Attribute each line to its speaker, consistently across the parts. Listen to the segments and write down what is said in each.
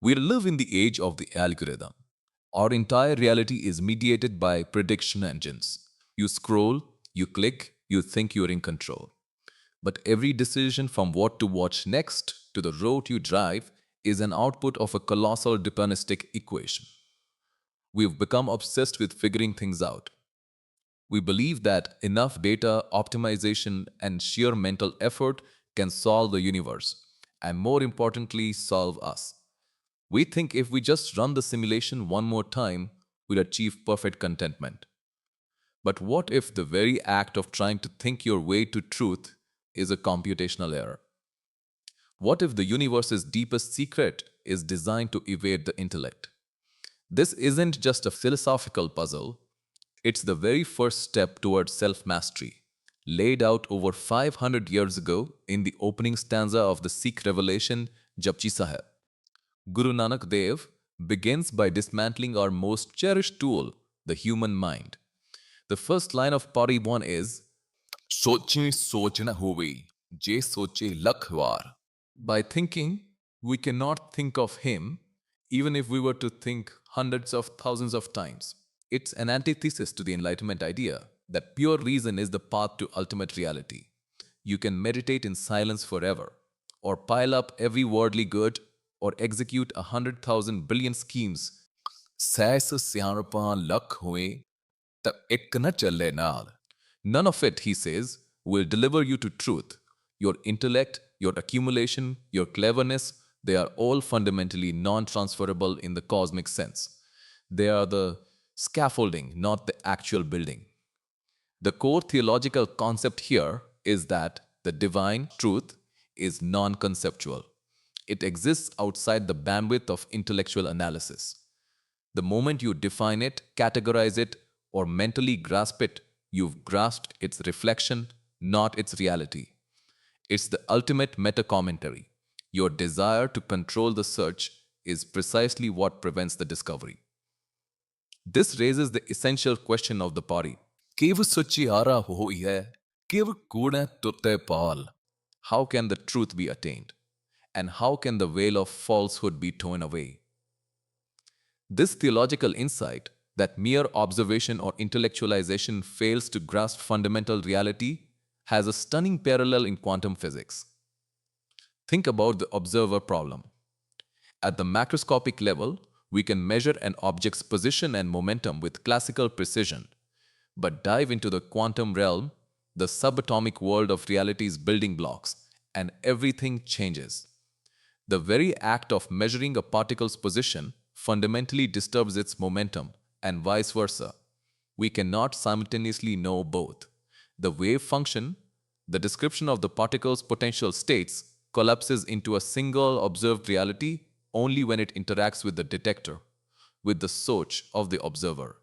Speaker 1: We live in the age of the algorithm. Our entire reality is mediated by prediction engines. You scroll, you click, you think you're in control. But every decision from what to watch next to the road you drive is an output of a colossal deterministic equation. We've become obsessed with figuring things out. We believe that enough data, optimization, and sheer mental effort can solve the universe, and more importantly, solve us. We think if we just run the simulation one more time, we'll achieve perfect contentment. But what if the very act of trying to think your way to truth is a computational error? What if the universe's deepest secret is designed to evade the intellect? This isn't just a philosophical puzzle, it's the very first step towards self mastery, laid out over 500 years ago in the opening stanza of the Sikh revelation Japji Sahib. Guru Nanak Dev begins by dismantling our most cherished tool, the human mind. The first line of Pauri 1 is सोचें सोच न होवे जे सोचे लख वार. By thinking, we cannot think of Him, even if we were to think hundreds of thousands of times. It's an antithesis to the Enlightenment idea that pure reason is the path to ultimate reality. You can meditate in silence forever, or pile up every worldly good, or execute 100,000 brilliant schemes. ਸੈਸ ਸਿਆਣਪਾਂ ਲੱਖ ਹੋਏ ਤਾਂ ਇੱਕ ਨਾ ਚੱਲੇ ਨਾਲ. None of it, he says, will deliver you to truth. Your intellect, your accumulation, your cleverness, they are all fundamentally non transferable in the cosmic sense. They are the scaffolding, not the actual building. The core theological concept here is that the divine truth is non conceptual. It exists outside the bandwidth of intellectual analysis. The moment you define it, categorize it, or mentally grasp it, you've grasped its reflection, not its reality. It's the ultimate meta commentary. Your desire to control the search is precisely what prevents the discovery. This raises the essential question of the Pauri. Kev suchiara hoi hai, kev kooda tutte paal. How can the truth be attained? And how can the veil of falsehood be torn away? This theological insight, that mere observation or intellectualization fails to grasp fundamental reality, has a stunning parallel in quantum physics. Think about the observer problem. At the macroscopic level, we can measure an object's position and momentum with classical precision. But dive into the quantum realm, the subatomic world of reality's building blocks, and everything changes. The very act of measuring a particle's position fundamentally disturbs its momentum, and vice versa. We cannot simultaneously know both. The wave function, the description of the particle's potential states, collapses into a single observed reality only when it interacts with the detector, with the soch of the observer.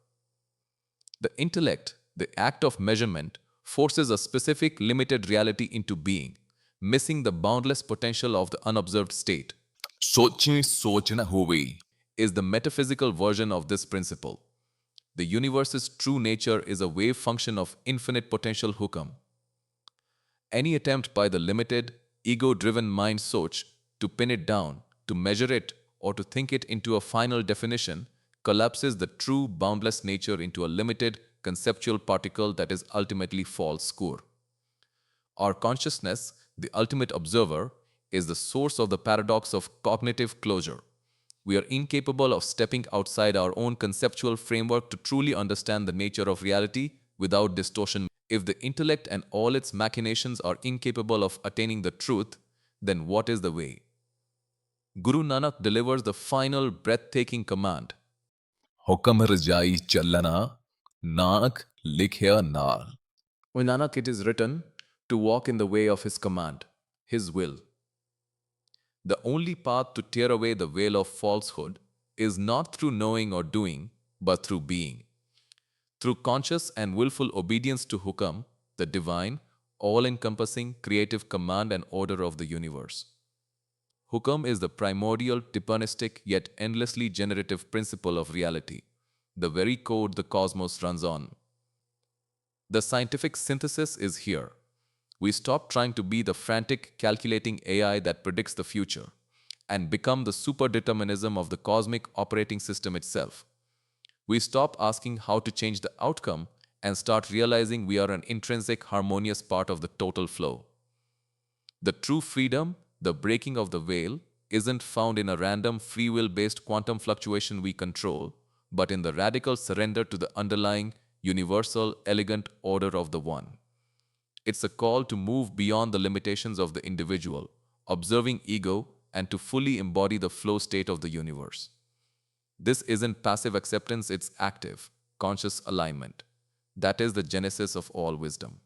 Speaker 1: The intellect, the act of measurement, forces a specific limited reality into being, missing the boundless potential of the unobserved state. सोचें सोच न होवे is the metaphysical version of this principle. The universe's true nature is a wave function of infinite potential hukam. Any attempt by the limited, ego-driven mind soch to pin it down, to measure it, or to think it into a final definition collapses the true boundless nature into a limited, conceptual particle that is ultimately false score. Our consciousness, the ultimate observer, is the source of the paradox of cognitive closure. We are incapable of stepping outside our own conceptual framework to truly understand the nature of reality without distortion. If the intellect and all its machinations are incapable of attaining the truth, then what is the way? Guru Nanak delivers the final breathtaking command. Hukam rajai chalana, Nanak likhya naal. In Nanak it is written to walk in the way of his command, his will. The only path to tear away the veil of falsehood is not through knowing or doing, but through being. Through conscious and willful obedience to Hukam, the divine, all-encompassing creative command and order of the universe. Hukam is the primordial, deterministic yet endlessly generative principle of reality, the very code the cosmos runs on. The scientific synthesis is here. We stop trying to be the frantic, calculating AI that predicts the future and become the superdeterminism of the cosmic operating system itself. We stop asking how to change the outcome and start realizing we are an intrinsic harmonious part of the total flow. The true freedom, the breaking of the veil, isn't found in a random free will based quantum fluctuation we control, but in the radical surrender to the underlying, universal, elegant order of the One. It's a call to move beyond the limitations of the individual, observing ego, and to fully embody the flow state of the universe. This isn't passive acceptance, it's active, conscious alignment. That is the genesis of all wisdom.